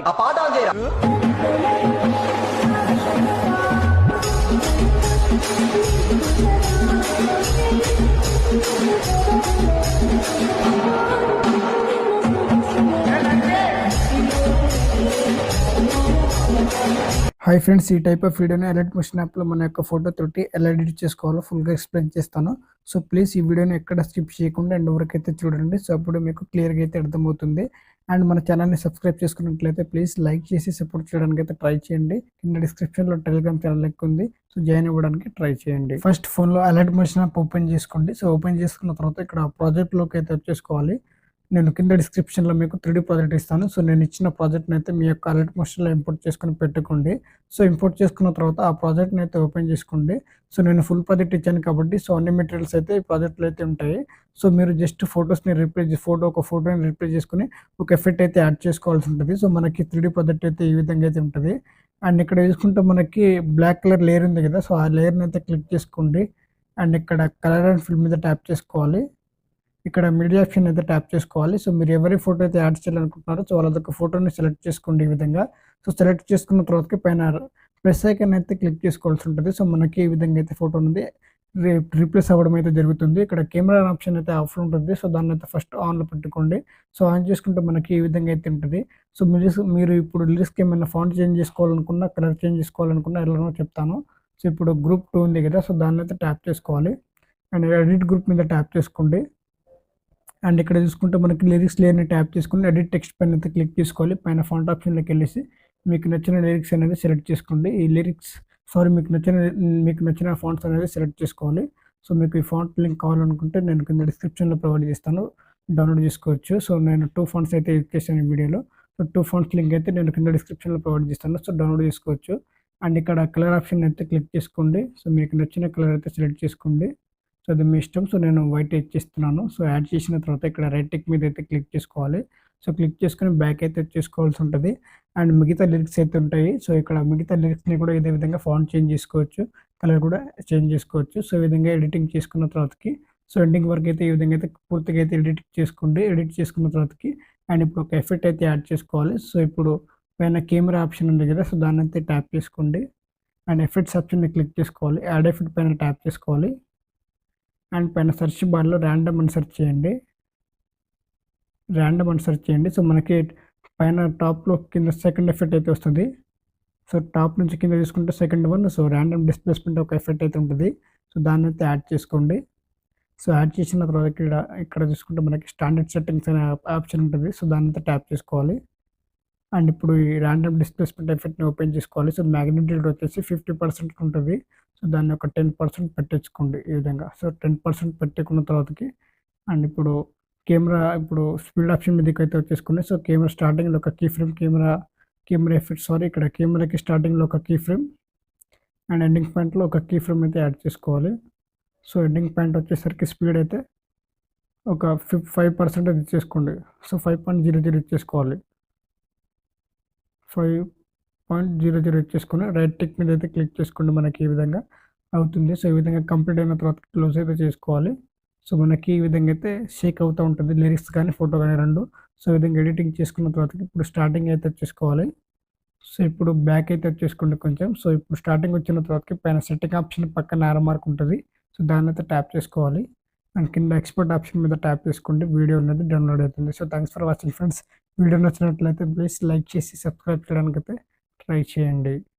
ఆ పాట ఆన్ చేయరా. హాయ్ ఫ్రెండ్స్, ఈ టైప్ ఆఫ్ వీడియోని ఎలర్ట్ మోషన్ యాప్లో మన యొక్క ఫోటో తోటి ఎలా ఎడిట్ చేసుకోవాలో ఫుల్గా ఎక్స్ప్లెయిన్ చేస్తాను. సో ప్లీజ్ ఈ వీడియోని ఎక్కడ స్కిప్ చేయకుండా అండ్ ఎవరికైతే చూడండి. సో అప్పుడు మీకు క్లియర్గా అయితే అర్థమవుతుంది. అండ్ మన ఛానల్ని సబ్స్క్రైబ్ చేసుకున్నట్లయితే ప్లీజ్ లైక్ చేసి సపోర్ట్ చేయడానికి అయితే ట్రై చేయండి. కింద డిస్క్రిప్షన్లో టెలిగ్రామ్ ఛానల్ లెక్క ఉంది. సో జాయిన్ అవ్వడానికి ట్రై చేయండి. ఫస్ట్ ఫోన్లో అలర్ట్ మోషన్ యాప్ ఓపెన్ చేసుకోండి. సో ఓపెన్ చేసుకున్న తర్వాత ఇక్కడ ప్రాజెక్ట్లోకి అయితే వచ్చేసుకోవాలి. నేను కింద డిస్క్రిప్షన్లో మీకు 3D ప్రాజెక్ట్ ఇస్తాను. సో నేను ఇచ్చిన ప్రాజెక్ట్ని అయితే మీ యొక్క అలర్ట్ మోషన్లో ఇంపోర్ట్ చేసుకుని పెట్టుకోండి. సో ఇంపోర్ట్ చేసుకున్న తర్వాత ఆ ప్రాజెక్ట్ని అయితే ఓపెన్ చేసుకోండి. సో నేను ఫుల్ ప్రాజెక్ట్ ఇచ్చాను కాబట్టి సో అన్ని మెటీరియల్స్ అయితే ఈ ప్రాజెక్ట్లో అయితే ఉంటాయి. సో మీరు జస్ట్ ఫోటోని రీప్లేస్ చేసుకుని ఒక ఎఫెక్ట్ అయితే యాడ్ చేసుకోవాల్సి ఉంటుంది. సో మనకి 3D ప్రాజెక్ట్ అయితే ఈ విధంగా అయితే ఉంటుంది. అండ్ ఇక్కడ చూసుకుంటే మనకి బ్లాక్ కలర్ లేయర్ ఉంది కదా, సో ఆ లేయర్ని అయితే క్లిక్ చేసుకోండి. అండ్ ఇక్కడ కలర్ అండ్ ఫిల్ మీద ట్యాప్ చేసుకోవాలి. ఇక్కడ మీడియా ఆప్షన్ అయితే ట్యాప్ చేసుకోవాలి. సో మీరు ఎవరి ఫోటో అయితే యాడ్ చేయాలనుకుంటున్నారో సో వాళ్ళొక ఫోటోని సెలెక్ట్ చేసుకోండి ఈ విధంగా. సో సెలెక్ట్ చేసుకున్న తర్వాత పైన ప్లస్ ఐకాన్ అయితే క్లిక్ చేసుకోవాల్సి ఉంటుంది. సో మనకి ఈ విధంగా అయితే ఫోటో అనేది రీప్లేస్ అవ్వడం అయితే జరుగుతుంది. ఇక్కడ కెమెరా ఆప్షన్ అయితే ఆఫ్ ఉంటుంది. సో దాన్ని అయితే ఫస్ట్ ఆన్లో పెట్టుకోండి. సో ఆన్ చేసుకుంటే మనకి ఈ విధంగా అయితే ఉంటుంది. సో మీరు ఇప్పుడు లిరిక్స్కి ఏమైనా ఫాంట్ చేంజ్ చేసుకోవాలనుకున్నా, కలర్ చేంజ్ చేసుకోవాలనుకున్నా ఎలానో చెప్తాను. సో ఇప్పుడు గ్రూప్ 2 ఉంది కదా, సో దాన్ని అయితే ట్యాప్ చేసుకోవాలి. అండ్ ఎడిట్ గ్రూప్ మీద ట్యాప్ చేసుకోండి. అండ్ ఇక్కడ చూసుకుంటే మనకి లిరిక్స్ లేయర్ని ట్యాప్ చేసుకుని ఎడిట్ టెక్స్ట్ పైన అయితే క్లిక్ చేసుకోవాలి. పైన ఫాంట్ ఆప్షన్లోకి వెళ్ళేసి మీకు నచ్చిన లిరిక్స్ అనేది సెలెక్ట్ చేసుకోండి. మీకు నచ్చిన ఫాంట్స్ అనేది సెలెక్ట్ చేసుకోవాలి. సో మీకు ఈ ఫాంట్ లింక్ కావాలనుకుంటే నేను కింద డిస్క్రిప్షన్లో ప్రొవైడ్ చేస్తాను, డౌన్లోడ్ చేసుకోవచ్చు. సో నేను 2 ఫాంట్స్ అయితే యూజ్ చేశాను ఈ వీడియోలో. సో 2 ఫాంట్స్ లింక్ అయితే నేను కింద డిస్క్రిప్షన్లో ప్రొవైడ్ చేస్తాను. సో డౌన్లోడ్ చేసుకోవచ్చు. అండ్ ఇక్కడ కలర్ ఆప్షన్ అయితే క్లిక్ చేసుకోండి. సో మీకు నచ్చిన కలర్ అయితే సెలెక్ట్ చేసుకోండి. సో అది మీ ఇష్టం. సో నేను వైట్ ఇచ్చేస్తున్నాను. సో యాడ్ చేసిన తర్వాత ఇక్కడ రైట్ టిక్ మీద అయితే క్లిక్ చేసుకోవాలి. సో క్లిక్ చేసుకుని బ్యాక్ అయితే చేసుకోవాల్సి ఉంటుంది. అండ్ మిగతా లిరిక్స్ అయితే ఉంటాయి. సో ఇక్కడ మిగతా లిరిక్స్ని కూడా ఇదే విధంగా ఫాంట్ చేంజ్ చేసుకోవచ్చు, కలర్ కూడా చేంజ్ చేసుకోవచ్చు. సో ఈ విధంగా ఎడిటింగ్ చేసుకున్న తర్వాతకి సో ఎండింగ్ వరకు అయితే ఈ విధంగా అయితే పూర్తిగా అయితే ఎడిట్ చేసుకోండి. ఎడిట్ చేసుకున్న తర్వాతకి అండ్ ఇప్పుడు ఒక ఎఫెక్ట్ అయితే యాడ్ చేసుకోవాలి. సో ఇప్పుడు పైన కెమెరా ఆప్షన్ ఉంది కదా, సో దాన్ని అయితే ట్యాప్ చేసుకోండి. అండ్ ఎఫెక్ట్స్ ఆప్షన్ని క్లిక్ చేసుకోవాలి. యాడ్ ఎఫెక్ట్ పైన ట్యాప్ చేసుకోవాలి. అండ్ పైన సెర్చ్ బార్లో ర్యాండమ్ అని సెర్చ్ చేయండి. సో మనకి పైన టాప్లో కింద సెకండ్ ఎఫెక్ట్ అయితే వస్తుంది. సో టాప్ నుంచి కింద తీసుకుంటే second one. So random displacement ఒక ఎఫెక్ట్ అయితే ఉంటుంది. సో దాన్ని అయితే యాడ్ చేసుకోండి. సో యాడ్ చేసిన తర్వాత ఇక్కడ చూసుకుంటే మనకి స్టాండర్డ్ సెట్టింగ్స్ అనే ఆప్షన్ ఉంటుంది. సో దాన్ని అయితే ట్యాప్ చేసుకోవాలి. అండ్ ఇప్పుడు ఈ ర్యాండమ్ డిస్ప్లేస్మెంట్ ఎఫెక్ట్ని ఓపెన్ చేసుకోవాలి. సో మ్యాగ్నిట్యూడ్ వచ్చేసి 50% ఉంటుంది. సో దాన్ని ఒక 10% పెట్టించుకోండి ఈ విధంగా. సో 10% పెట్టుకున్న తర్వాతకి అండ్ ఇప్పుడు స్పీడ్ ఆప్షన్ మీదకి అయితే వచ్చేసుకోండి. సో కెమెరా స్టార్టింగ్లో ఒక కీ ఫ్రేమ్, కెమెరా ఎఫెక్ట్ ఇక్కడ కెమెరాకి స్టార్టింగ్లో ఒక కీ ఫ్రేమ్ అండ్ ఎండింగ్ పాయింట్లో ఒక కీ ఫ్రేమ్ అయితే యాడ్ చేసుకోవాలి. సో ఎండింగ్ పాయింట్ వచ్చేసరికి స్పీడ్ అయితే ఒక 5% అది ఇచ్చేసుకోండి. సో 5.00 ఇచ్చేసుకోవాలి. 5.00 ఇచ్చేసుకుని రైట్ టిక్ మీద అయితే క్లిక్ చేసుకోండి. మనకి ఈ విధంగా అవుతుంది. సో ఈ విధంగా కంప్లీట్ అయిన తర్వాత క్లోజ్ అయితే చేసుకోవాలి. సో మనకి ఈ విధంగా అయితే షేక్ అవుతూ ఉంటుంది, లిరిక్స్ కానీ ఫోటో కానీ రెండు. సో ఈ విధంగా ఎడిటింగ్ చేసుకున్న తర్వాత ఇప్పుడు స్టార్టింగ్ అయితే వచ్చేసుకోవాలి. సో ఇప్పుడు బ్యాక్ అయితే వచ్చేసుకోండి కొంచెం. సో ఇప్పుడు స్టార్టింగ్ వచ్చిన తర్వాతకి పైన సెట్టింగ్ ఆప్షన్ పక్కన యారో మార్క్ ఉంటుంది. సో దాన్ని అయితే ట్యాప్ చేసుకోవాలి. అండ్ కింద ఎక్స్పోర్ట్ ఆప్షన్ మీద ట్యాప్ చేసుకోండి. వీడియో అనేది డౌన్లోడ్ అవుతుంది. So thanks for watching friends. Video నచ్చినట్లయితే ప్లీజ్ లైక్ చేసి సబ్స్క్రైబ్ చేయడానికి అయితే ట్రై చేయండి.